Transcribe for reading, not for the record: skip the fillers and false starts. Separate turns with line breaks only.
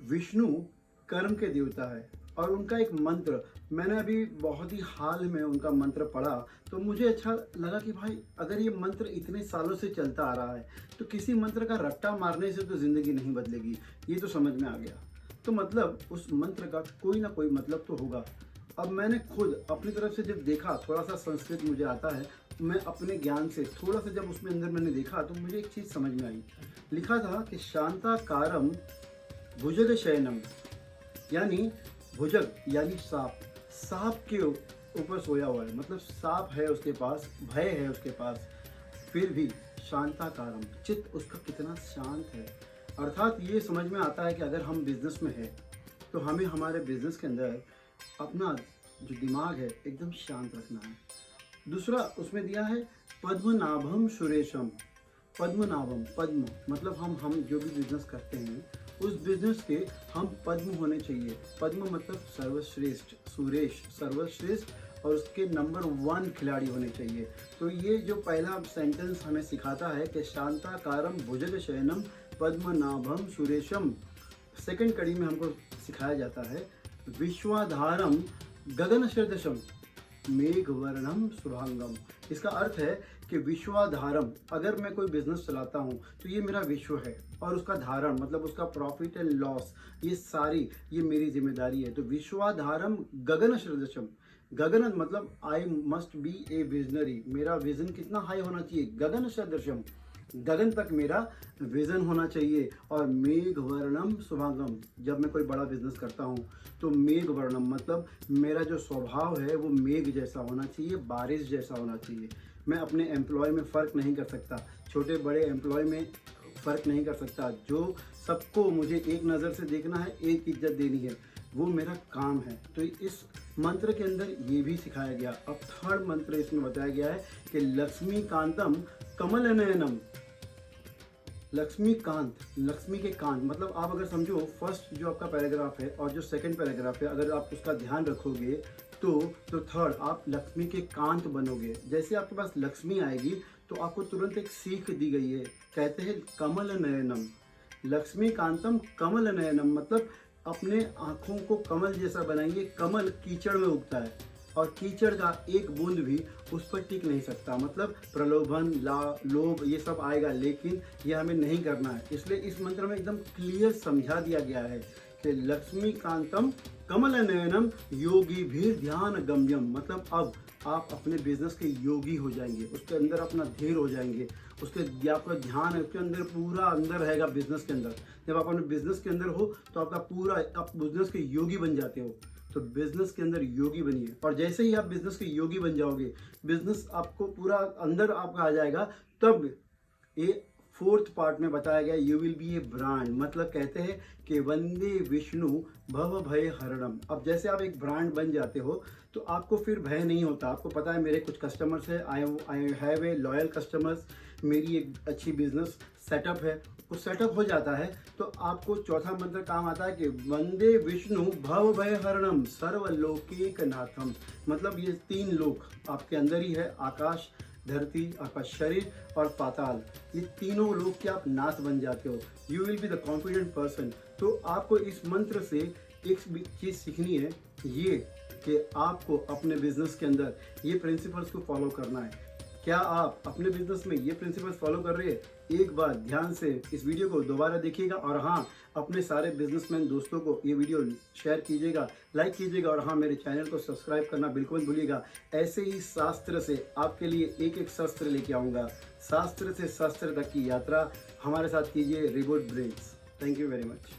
विष्णु कर्म के देवता है और उनका एक मंत्र, मैंने अभी बहुत ही हाल में उनका मंत्र पढ़ा तो मुझे अच्छा लगा कि भाई अगर ये मंत्र इतने सालों से चलता आ रहा है तो किसी मंत्र का रट्टा मारने से तो ज़िंदगी नहीं बदलेगी, ये तो समझ में आ गया। तो मतलब उस मंत्र का कोई ना कोई मतलब तो होगा। अब मैंने खुद अपनी तरफ से जब देखा, थोड़ा सा संस्कृत मुझे आता है, मैं अपने ज्ञान से थोड़ा सा जब उसमें अंदर मैंने देखा तो मुझे एक चीज़ समझ में आई। लिखा था कि शांताकारम भुजग शयनम, यानी भुजग यानी सांप, सांप के ऊपर सोया हुआ है, मतलब सांप है उसके पास, भय है उसके पास, फिर भी शांताकारम, चित्त उसका कितना शांत है। अर्थात ये समझ में आता है कि अगर हम बिजनेस में है तो हमें हमारे बिजनेस के अंदर अपना जो दिमाग है एकदम शांत रखना है। दूसरा उसमें दिया है पद्मनाभम सुरेशम। पद्मनाभम, पद्म मतलब हम जो भी बिजनेस करते हैं उस बिजनेस के हम पद्म होने चाहिए। पद्म मतलब सर्वश्रेष्ठ, सुरेश सर्वश्रेष्ठ, और उसके नंबर 1 खिलाड़ी होने चाहिए। तो ये जो पहला सेंटेंस हमें सिखाता है कि शांताकारम भुजग शयनम पद्मनाभम सुरेशम, सेकंड कड़ी में हमको सिखाया जाता है विश्वाधारम गगन सदृशम मेघवर्णम शुभांगम। इसका अर्थ है कि विश्वाधारम, अगर मैं कोई बिजनेस चलाता हूँ तो ये मेरा विश्व है और उसका धारण मतलब उसका प्रॉफिट एंड लॉस ये मेरी जिम्मेदारी है। तो विश्वाधारम गगन सदृशम, गगन मतलब I must be A visionary, मेरा विजन कितना हाई होना चाहिए, गगन सदृशम, गगन तक मेरा विजन होना चाहिए। और मेघ वर्णम शुभांगम, जब मैं कोई बड़ा बिजनेस करता हूँ तो मेघ वर्णम मतलब मेरा जो स्वभाव है वो मेघ जैसा होना चाहिए, बारिश जैसा होना चाहिए। मैं अपने एम्प्लॉय में फ़र्क नहीं कर सकता, छोटे बड़े एम्प्लॉय में फ़र्क नहीं कर सकता, जो सबको मुझे एक नज़र से देखना है, एक इज्जत देनी है, वो मेरा काम है। तो इस मंत्र के अंदर ये भी सिखाया गया। अब थर्ड मंत्र इसमें बताया गया है कि लक्ष्मीकांतम कमल नयनम। लक्ष्मीकांत, लक्ष्मी के कांत मतलब आप अगर समझो फर्स्ट जो आपका पैराग्राफ है और जो सेकंड पैराग्राफ है, अगर आप उसका ध्यान रखोगे तो थर्ड आप लक्ष्मी के कांत बनोगे। जैसे आपके पास लक्ष्मी आएगी तो आपको तुरंत एक सीख दी गई है, कहते हैं कमल नयनम, लक्ष्मी कांतम कमल नयनम मतलब अपने आँखों को कमल जैसा बनाएंगे। कमल कीचड़ में उगता है और कीचड़ का एक बूंद भी उस पर टिक नहीं सकता, मतलब प्रलोभन लोभ ये सब आएगा, लेकिन ये हमें नहीं करना है। इसलिए इस मंत्र में एकदम क्लियर समझा दिया गया है कि लक्ष्मीकांतम कमल नयनम योगी भी ध्यान गम्यम, मतलब अब आप अपने बिजनेस के योगी हो जाएंगे, उसके अंदर अपना धीर हो जाएंगे, उसके आपका ध्यान है उसके अंदर पूरा अंदर रहेगा बिजनेस के अंदर। जब आप अपने बिजनेस के अंदर हो तो आपका पूरा आप बिजनेस के योगी बन जाते हो। तो बिजनेस के अंदर योगी बनिए और जैसे ही आप बिजनेस के योगी बन जाओगे, बिजनेस आपको पूरा अंदर आपका आ जाएगा, तब ये फोर्थ पार्ट में बताया गया you will be A brand, मतलब कहते हैं कि वंदे विष्णु भव भय हरणम। अब जैसे आप एक ब्रांड बन जाते हो तो आपको फिर भय नहीं होता, आपको पता है मेरे कुछ कस्टमर्स है, I have a loyal customers, मेरी एक अच्छी बिजनेस सेटअप है, वो सेटअप हो जाता है। तो आपको चौथा मंत्र काम आता है कि वंदे विष्णु भव भय हरणम सर्वलोकेक नाथम, मतलब ये 3 लोक आपके अंदर ही है, आकाश, धरती, आपका शरीर और पाताल, ये तीनों लोग के आप नाथ बन जाते हो। You will be the confident person. तो आपको इस मंत्र से एक चीज़ सीखनी है, ये कि आपको अपने बिजनेस के अंदर ये प्रिंसिपल्स को फॉलो करना है। क्या आप अपने बिजनेस में ये प्रिंसिपल्स फॉलो कर रहे हैं? एक बार ध्यान से इस वीडियो को दोबारा देखिएगा और हाँ, अपने सारे बिजनेसमैन दोस्तों को ये वीडियो शेयर कीजिएगा, लाइक कीजिएगा और हाँ, मेरे चैनल को सब्सक्राइब करना बिल्कुल मत भूलिएगा। ऐसे ही शास्त्र से आपके लिए एक एक शस्त्र लेके आऊँगा, शास्त्र से शस्त्र तक की यात्रा हमारे साथ कीजिए। रिबोट brains. Thank you very much.